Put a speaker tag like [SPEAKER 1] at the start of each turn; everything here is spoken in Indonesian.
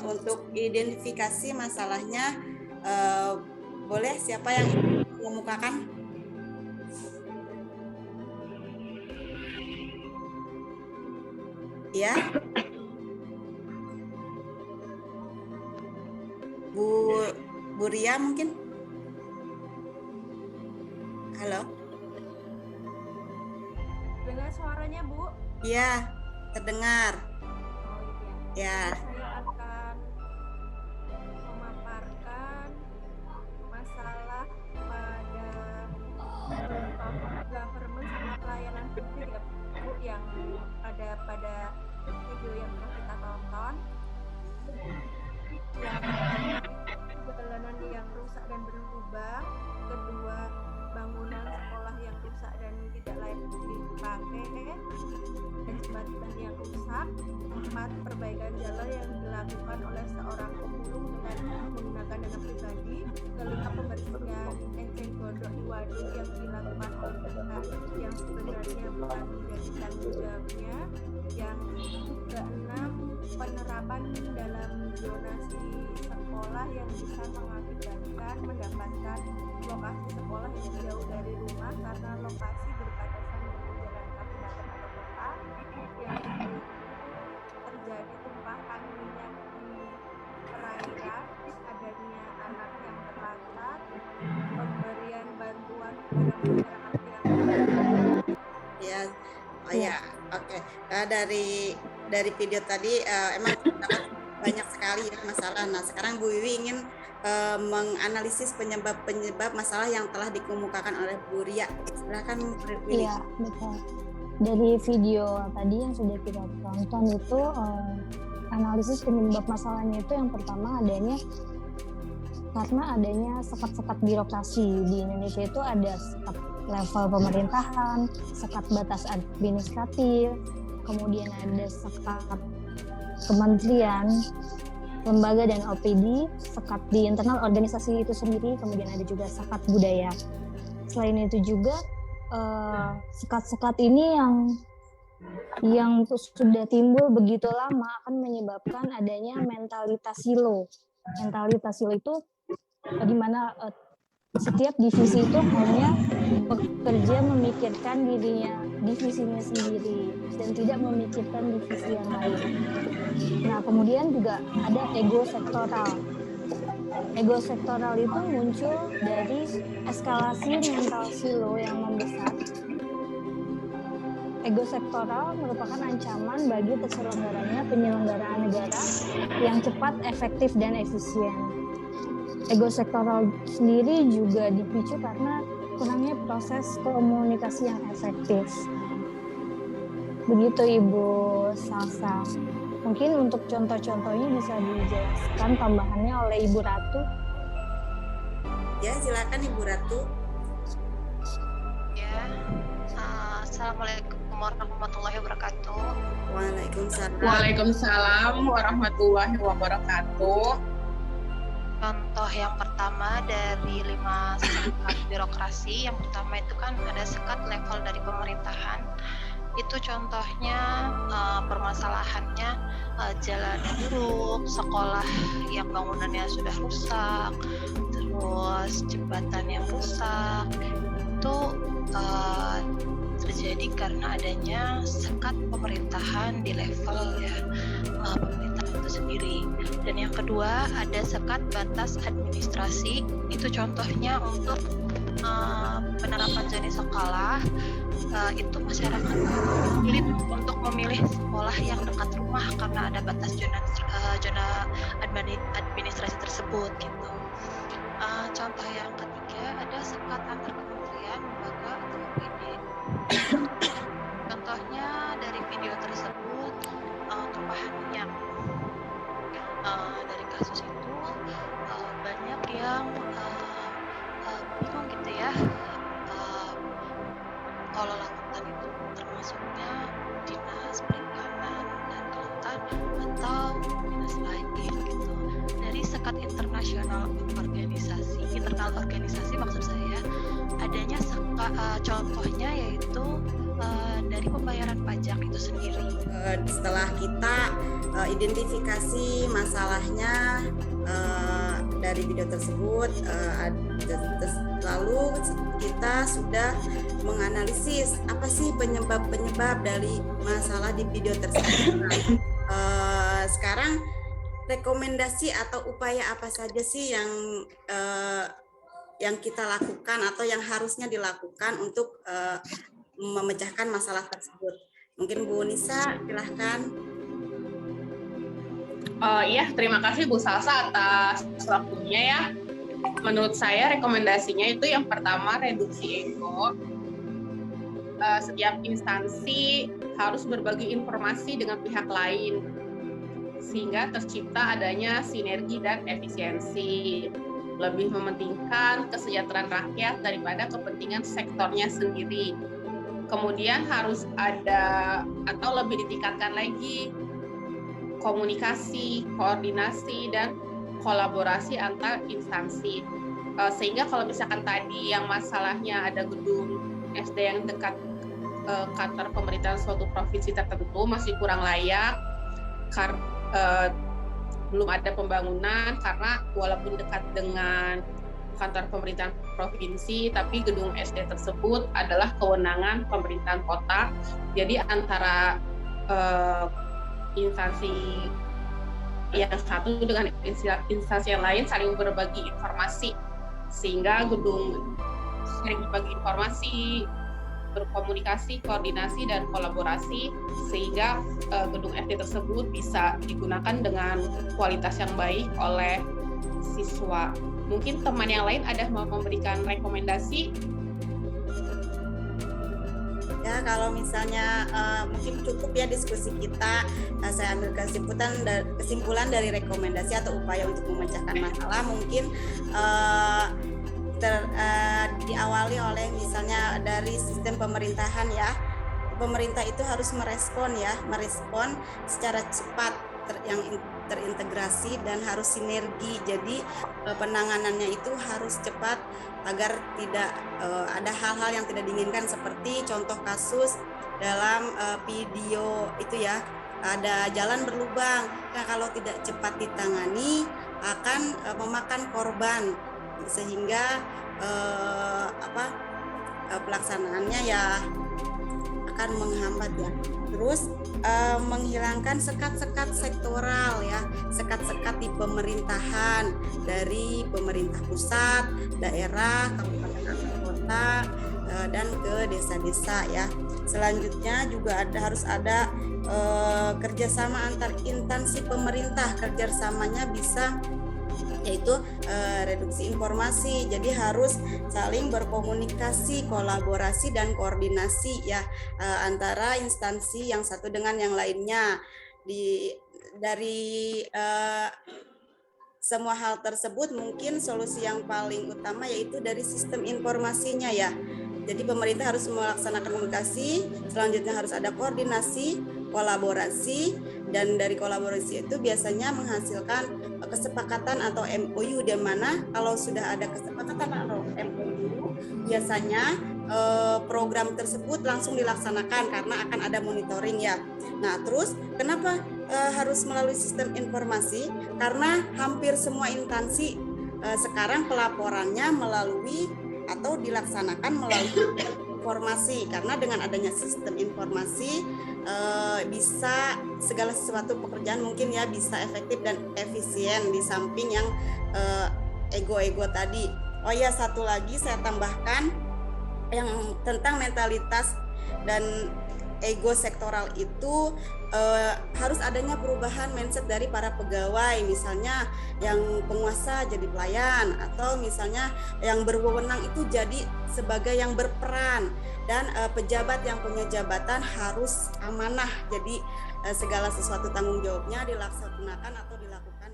[SPEAKER 1] untuk identifikasi masalahnya. Boleh siapa yang mengemukakan? Ya, Bu Ria mungkin? Halo?
[SPEAKER 2] Dengar suaranya, Bu?
[SPEAKER 1] Iya, terdengar.
[SPEAKER 2] Oh
[SPEAKER 1] Ya.
[SPEAKER 2] iya. Saya akan memaparkan masalah pada government sama pelayanan publik ya, Bu, yang ada pada video yang telah kita tonton. Yang jalanan yang rusak dan berlubang, kedua bangunan sekolah yang rusak dan tidak layak dipakai, dan jembatan yang rusak, 4 perbaikan jalan yang dilakukan oleh seorang pemulung dengan menggunakan dana pribadi, kelima pembersihan enceng gondok di waduk yang dilakukan oleh pihak yang sebenarnya bukan menjadi tanggung jawabnya, yang keenam penerapan dalam zonasi sekolah yang bisa mengakibatkan mendapatkan lokasi sekolah yang jauh dari rumah karena lokasi berbatasan dengan jalan kabupaten atau kota, yang terjadi tumpahan minyak di perairan, adanya anak yang terlantar, pemberian bantuan kepada masyarakat yang
[SPEAKER 1] Ya, oh ya, oke. Dari video tadi emang terdapat banyak sekali ya masalah. Nah, sekarang Bu Wiwi ingin menganalisis penyebab masalah yang telah dikemukakan oleh Bu Ria. Silakan Bu Wiwi.
[SPEAKER 3] Iya, betul. Dari video tadi yang sudah kita tonton itu analisis penyebab masalahnya itu yang pertama karena adanya sekat-sekat birokrasi. Di Indonesia itu ada sekat level pemerintahan, sekat batas administratif, kemudian ada sekat kementerian, lembaga dan OPD, sekat di internal organisasi itu sendiri, kemudian ada juga sekat budaya. Selain itu juga sekat-sekat ini yang sudah timbul begitu lama akan menyebabkan adanya mentalitas silo. Mentalitas silo itu di mana setiap divisi itu hanya bekerja memikirkan divisinya sendiri dan tidak memikirkan divisi yang lain. Nah, kemudian juga ada ego sektoral. Ego sektoral itu muncul dari eskalasi mental silo yang membesar. Ego sektoral merupakan ancaman bagi terselenggaranya penyelenggaraan negara yang cepat, efektif, dan efisien. Ego sektoral sendiri juga dipicu karena kurangnya proses komunikasi yang efektif. Begitu Ibu Salsa. Mungkin untuk contoh-contohnya bisa dijelaskan tambahannya oleh Ibu Ratu.
[SPEAKER 1] Ya, silakan Ibu Ratu.
[SPEAKER 4] Ya, Assalamualaikum warahmatullahi wabarakatuh.
[SPEAKER 1] Waalaikumsalam.
[SPEAKER 5] Waalaikumsalam warahmatullahi wabarakatuh.
[SPEAKER 4] Contoh yang pertama dari 5 sekat birokrasi, yang pertama itu kan ada sekat level dari pemerintahan. Itu contohnya permasalahannya jalan buruk, sekolah yang bangunannya sudah rusak, terus jembatan yang rusak. Itu terjadi karena adanya sekat pemerintahan di level pemerintah itu sendiri. Dan yang kedua ada sekat batas administrasi, itu contohnya untuk penerapan jenis sekolah. Itu masyarakat sulit untuk memilih sekolah yang dekat rumah karena ada batas zona administrasi tersebut gitu. Contoh yang ketiga ada sekat antar kementerian, lembaga atau OPD. Contohnya dari video tersebut tumpahan minyak. Dari kasus itu banyak yang bingung gitu ya. Kalau lautan itu termasuknya dinas perikanan dan kelautan atau dinas lain gitu. Dari sekat internal organisasi maksud saya adanya contohnya yaitu dari pembayaran pajak itu sendiri.
[SPEAKER 1] Setelah kita identifikasi masalahnya dari video tersebut, lalu kita sudah menganalisis apa sih penyebab dari masalah di video tersebut. Sekarang rekomendasi atau upaya apa saja sih yang kita lakukan atau yang harusnya dilakukan untuk memecahkan masalah tersebut? Mungkin Bu Nisa, silahkan.
[SPEAKER 5] Iya, terima kasih Bu Salsa atas waktunya ya. Menurut saya rekomendasinya itu yang pertama reduksi ego. Setiap instansi harus berbagi informasi dengan pihak lain sehingga tercipta adanya sinergi dan efisiensi. Lebih mementingkan kesejahteraan rakyat daripada kepentingan sektornya sendiri. Kemudian harus ada atau lebih ditingkatkan lagi komunikasi, koordinasi, dan kolaborasi antar instansi. Sehingga kalau misalkan tadi yang masalahnya ada gedung SD yang dekat kantor pemerintahan suatu provinsi tertentu masih kurang layak, belum ada pembangunan karena walaupun dekat dengan kantor pemerintahan provinsi, tapi gedung SD tersebut adalah kewenangan pemerintahan kota. Jadi antara instansi yang satu dengan instansi yang lain saling berbagi informasi, sehingga gedung sering berbagi informasi, berkomunikasi, koordinasi, dan kolaborasi, sehingga gedung SD tersebut bisa digunakan dengan kualitas yang baik oleh siswa. Mungkin teman yang lain ada mau memberikan rekomendasi?
[SPEAKER 1] Ya, kalau misalnya mungkin cukup ya diskusi kita. Saya ambil kesimpulan dari rekomendasi atau upaya untuk memecahkan masalah. Mungkin diawali oleh misalnya dari sistem pemerintahan ya. Pemerintah itu harus merespon secara cepat yang terintegrasi dan harus sinergi. Jadi penanganannya itu harus cepat agar tidak ada hal-hal yang tidak diinginkan, seperti contoh kasus dalam video itu ya, ada jalan berlubang. Nah, kalau tidak cepat ditangani akan memakan korban, sehingga pelaksanaannya ya akan menghambat ya. Terus menghilangkan sekat-sekat sektoral ya, sekat-sekat di pemerintahan dari pemerintah pusat, daerah, kabupaten atau kota, dan ke desa-desa ya. Selanjutnya juga harus ada kerjasama antar instansi pemerintah. Kerjasamanya bisa yaitu reduksi informasi. Jadi harus saling berkomunikasi, kolaborasi, dan koordinasi ya antara instansi yang satu dengan yang lainnya. Dari semua hal tersebut mungkin solusi yang paling utama yaitu dari sistem informasinya ya. Jadi pemerintah harus melaksanakan komunikasi, selanjutnya harus ada koordinasi, kolaborasi, dan dari kolaborasi itu biasanya menghasilkan kesepakatan atau MOU, di mana kalau sudah ada kesepakatan atau MOU biasanya program tersebut langsung dilaksanakan karena akan ada monitoring ya. Nah, terus kenapa harus melalui sistem informasi? Karena hampir semua instansi sekarang pelaporannya melalui atau dilaksanakan melalui informasi, karena dengan adanya sistem informasi bisa segala sesuatu pekerjaan mungkin ya bisa efektif dan efisien, di samping yang ego-ego tadi. Oh ya, satu lagi saya tambahkan yang tentang mentalitas dan ego sektoral itu harus adanya perubahan mindset dari para pegawai, misalnya yang penguasa jadi pelayan, atau misalnya yang berwenang itu jadi sebagai yang berperan, dan pejabat yang punya jabatan harus amanah, jadi segala sesuatu tanggung jawabnya dilaksanakan atau dilakukan